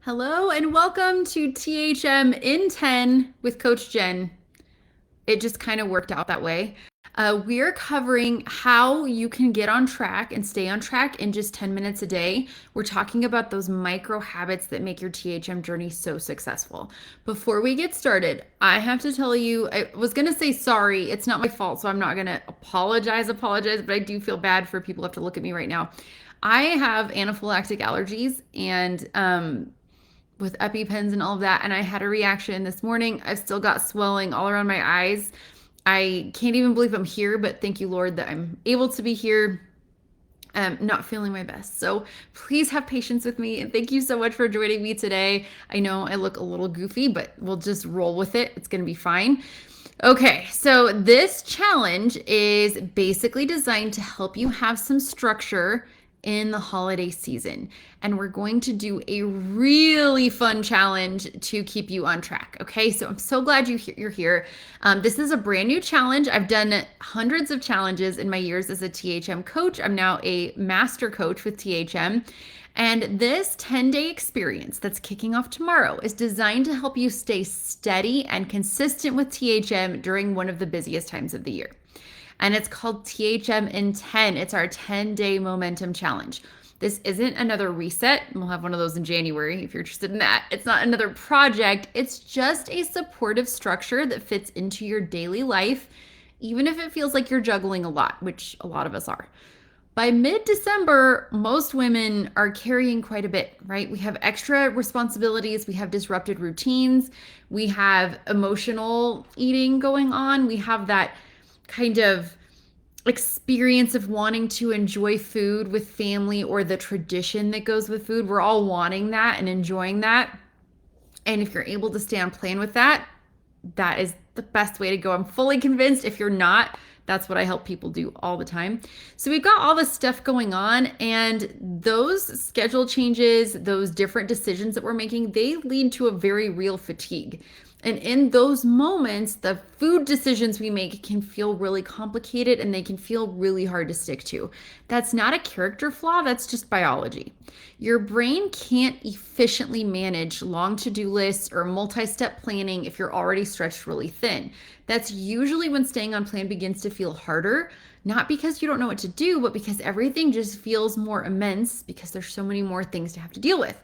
Hello and welcome to THM in 10 with Coach Jen. It just kind of worked out that way. We're covering how you can get on track and stay on track in just 10 minutes a day. We're talking about those micro habits that make your THM journey so successful. Before we get started, I have to tell you, I was going to say sorry. It's not my fault, so I'm not going to apologize, but I do feel bad for people who have to look at me right now. I have anaphylactic allergies and with EpiPens and all of that. And I had a reaction this morning. I've still got swelling all around my eyes. I can't even believe I'm here, but thank you, Lord, that I'm able to be here. Not feeling my best. So please have patience with me. And thank you so much for joining me today. I know I look a little goofy, but we'll just roll with it. It's going to be fine. Okay, so this challenge is basically designed to help you have some structure in the holiday season. And we're going to do a really fun challenge to keep you on track. Okay, so I'm so glad you're here. This is a brand new challenge. I've done hundreds of challenges in my years as a THM coach. I'm now a master coach with THM. And this 10-day experience that's kicking off tomorrow is designed to help you stay steady and consistent with THM during one of the busiest times of the year. And it's called THM in 10. It's our 10-day momentum challenge. This isn't another reset. We'll have one of those in January if you're interested in that. It's not another project. It's just a supportive structure that fits into your daily life, even if it feels like you're juggling a lot, which a lot of us are. By mid-December, most women are carrying quite a bit, right? We have extra responsibilities, we have disrupted routines, we have emotional eating going on, we have that kind of experience of wanting to enjoy food with family or the tradition that goes with food. We're all wanting that and enjoying that. And if you're able to stay on plan with that, that is the best way to go. I'm fully convinced. If you're not, that's what I help people do all the time. So we've got all this stuff going on, and those schedule changes, those different decisions that we're making, they lead to a very real fatigue. And in those moments, the food decisions we make can feel really complicated and they can feel really hard to stick to. That's not a character flaw, that's just biology. Your brain can't efficiently manage long to-do lists or multi-step planning if you're already stretched really thin. That's usually when staying on plan begins to feel harder, not because you don't know what to do, but because everything just feels more immense because there's so many more things to have to deal with.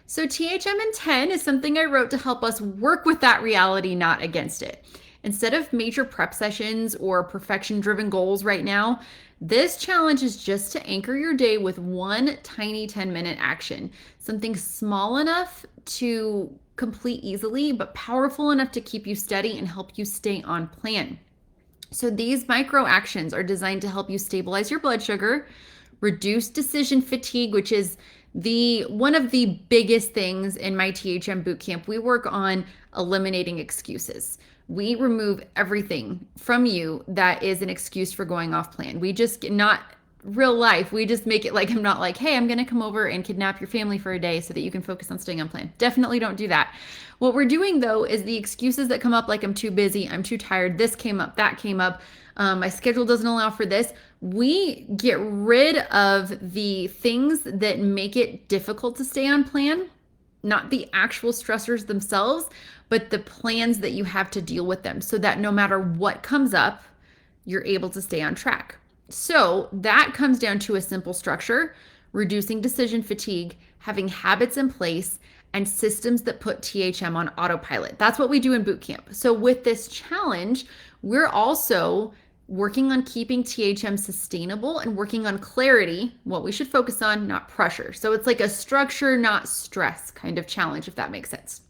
So THM in 10 is something I wrote to help us work with that reality, not against it. Instead of major prep sessions or perfection-driven goals right now, this challenge is just to anchor your day with one tiny 10-minute action, something small enough to complete easily, but powerful enough to keep you steady and help you stay on plan. So these micro actions are designed to help you stabilize your blood sugar, reduce decision fatigue, which is one of the biggest things in my THM bootcamp. We work on eliminating excuses. We remove everything from you that is an excuse for going off plan. We just not real life. We just make it like I'm not like, hey, I'm going to come over and kidnap your family for a day so that you can focus on staying on plan. Definitely don't do that. What we're doing though is the excuses that come up like I'm too busy, I'm too tired, this came up, that came up, my schedule doesn't allow for this. We get rid of the things that make it difficult to stay on plan, not the actual stressors themselves, but the plans that you have to deal with them so that no matter what comes up, you're able to stay on track. So that comes down to a simple structure, reducing decision fatigue, having habits in place, and systems that put THM on autopilot. That's what we do in boot camp. So with this challenge, we're also working on keeping THM sustainable and working on clarity, what we should focus on, not pressure. So it's like a structure, not stress kind of challenge, if that makes sense.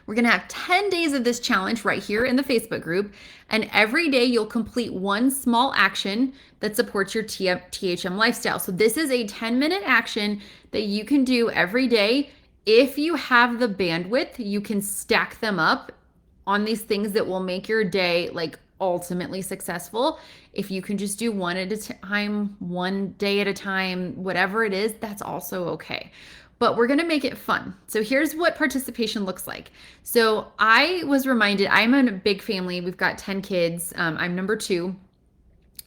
We're going to have 10 days of this challenge right here in the Facebook group. And every day you'll complete one small action that supports your THM lifestyle. So this is a 10-minute action that you can do every day. If you have the bandwidth, you can stack them up on these things that will make your day like ultimately successful. If you can just do one at a time, one day at a time, whatever it is, that's also okay. But we're going to make it fun. So here's what participation looks like. So I was reminded, I'm in a big family. We've got 10 kids. I'm number 2.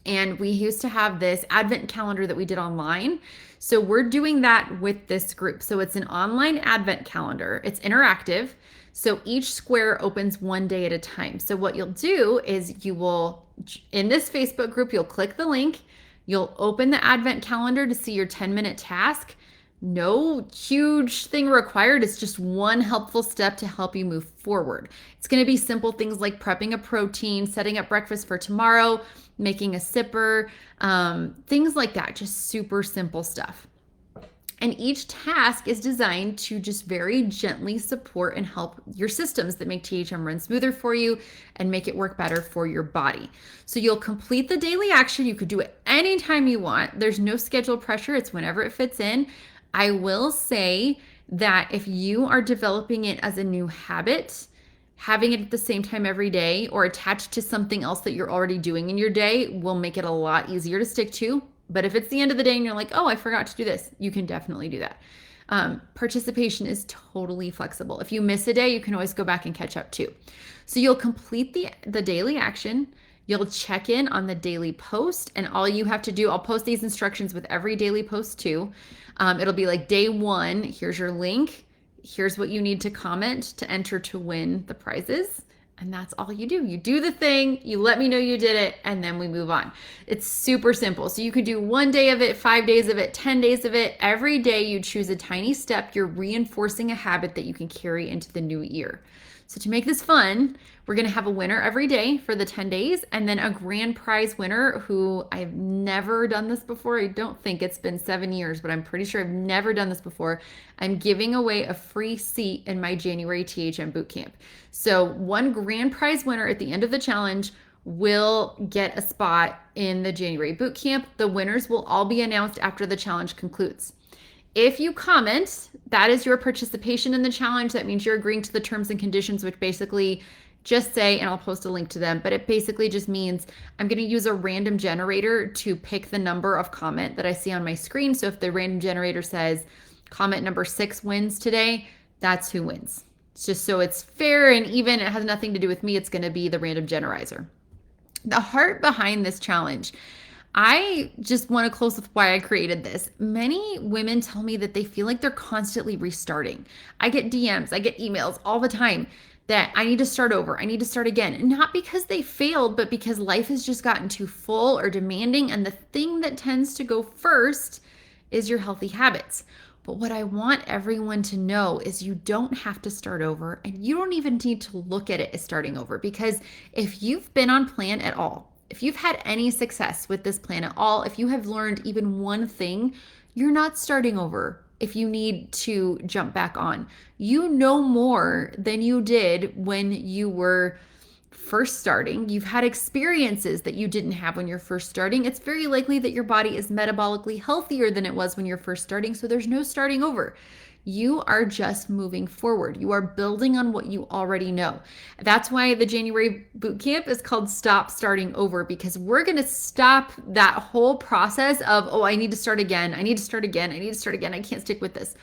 And we used to have this advent calendar that we did online. So we're doing that with this group. So it's an online advent calendar. It's interactive. So each square opens one day at a time. So what you'll do is you will, in this Facebook group, you'll click the link. You'll open the advent calendar to see your 10-minute task. No huge thing required. It's just one helpful step to help you move forward. It's going to be simple things like prepping a protein, setting up breakfast for tomorrow, making a sipper, things like that. Just super simple stuff. And each task is designed to just very gently support and help your systems that make THM run smoother for you and make it work better for your body. So you'll complete the daily action. You could do it anytime you want. There's no schedule pressure. It's whenever it fits in. I will say that if you are developing it as a new habit, having it at the same time every day or attached to something else that you're already doing in your day will make it a lot easier to stick to. But if it's the end of the day and you're like, oh, I forgot to do this, you can definitely do that. Participation is totally flexible. If you miss a day, you can always go back and catch up too. So you'll complete the daily action. You'll check in on the daily post, and all you have to do, I'll post these instructions with every daily post too. It'll be like day 1, here's your link. Here's what you need to comment to enter to win the prizes. And that's all you do. You do the thing, you let me know you did it, and then we move on. It's super simple. So you could do 1 day of it, 5 days of it, 10 days of it. Every day you choose a tiny step. You're reinforcing a habit that you can carry into the new year. So to make this fun, we're going to have a winner every day for the 10 days and then a grand prize winner who I've never done this before. I don't think it's been 7 years, but I'm pretty sure I've never done this before. I'm giving away a free seat in my January THM bootcamp. So one grand prize winner at the end of the challenge will get a spot in the January bootcamp. The winners will all be announced after the challenge concludes. If you comment, that is your participation in the challenge. That means you're agreeing to the terms and conditions, which basically just say, and I'll post a link to them, but it basically just means I'm going to use a random generator to pick the number of comment that I see on my screen. So if the random generator says comment number 6 wins today, that's who wins. It's just so it's fair and even. It has nothing to do with me. It's going to be the random generator. The heart behind this challenge, I just want to close with why I created this. Many women tell me that they feel like they're constantly restarting. I get DMs, I get emails all the time that I need to start over. I need to start again. Not because they failed, but because life has just gotten too full or demanding. And the thing that tends to go first is your healthy habits. But what I want everyone to know is you don't have to start over, and you don't even need to look at it as starting over, because if you've been on plan at all, if you've had any success with this plan at all, if you have learned even one thing, you're not starting over if you need to jump back on. You know more than you did when you were first starting. You've had experiences that you didn't have when you're first starting. It's very likely that your body is metabolically healthier than it was when you're first starting, so there's no starting over. You are just moving forward. You are building on what you already know. That's why the January bootcamp is called Stop Starting Over, because we're going to stop that whole process of, oh, I need to start again. I need to start again. I need to start again. I can't stick with this.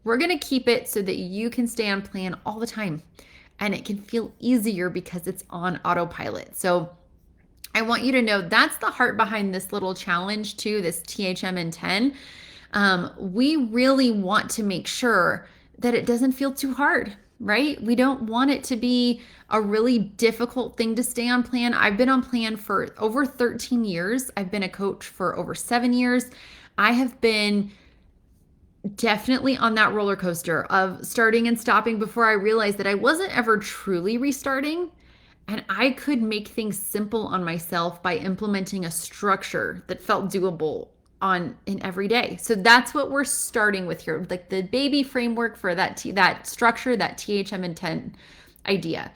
We're going to keep it so that you can stay on plan all the time. And it can feel easier because it's on autopilot. So I want you to know that's the heart behind this little challenge too, this THM in 10. We really want to make sure that it doesn't feel too hard, right? We don't want it to be a really difficult thing to stay on plan. I've been on plan for over 13 years. I've been a coach for over 7 years. I have been definitely on that roller coaster of starting and stopping before I realized that I wasn't ever truly restarting. And I could make things simple on myself by implementing a structure that felt doable in every day. So that's what we're starting with here, like the baby framework for that structure, that THM intent idea.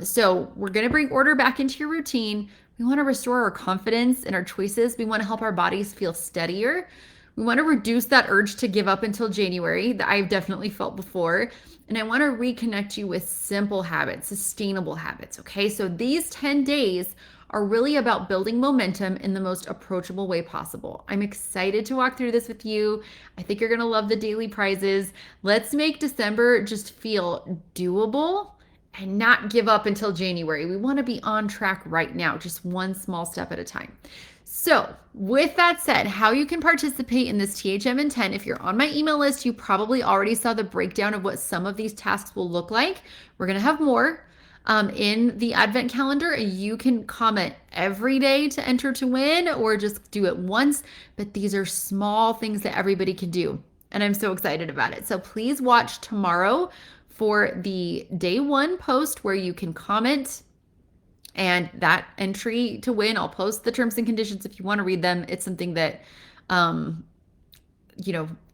So we're going to bring order back into your routine. We want to restore our confidence in our choices. We want to help our bodies feel steadier. We want to reduce that urge to give up until January that I've definitely felt before. And I want to reconnect you with simple habits, sustainable habits. Okay. So these 10 days are really about building momentum in the most approachable way possible. I'm excited to walk through this with you. I think you're going to love the daily prizes. Let's make December just feel doable and not give up until January. We want to be on track right now, just one small step at a time. So, with that said, how you can participate in this THM in 10, if you're on my email list, you probably already saw the breakdown of what some of these tasks will look like. We're going to have more in the advent calendar. You can comment every day to enter to win or just do it once, but these are small things that everybody can do. And I'm so excited about it. So please watch tomorrow for the day one post where you can comment and that entry to win. I'll post the terms and conditions if you want to read them. It's something that, um,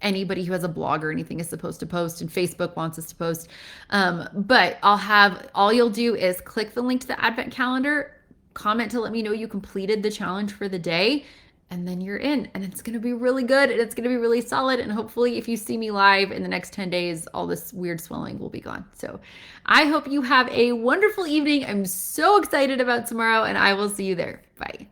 anybody who has a blog or anything is supposed to post, and Facebook wants us to post. But all you'll do is click the link to the advent calendar, comment to let me know you completed the challenge for the day, and then you're in. And it's going to be really good and it's going to be really solid. And hopefully, if you see me live in the next 10 days, all this weird swelling will be gone. So I hope you have a wonderful evening. I'm so excited about tomorrow, and I will see you there. Bye.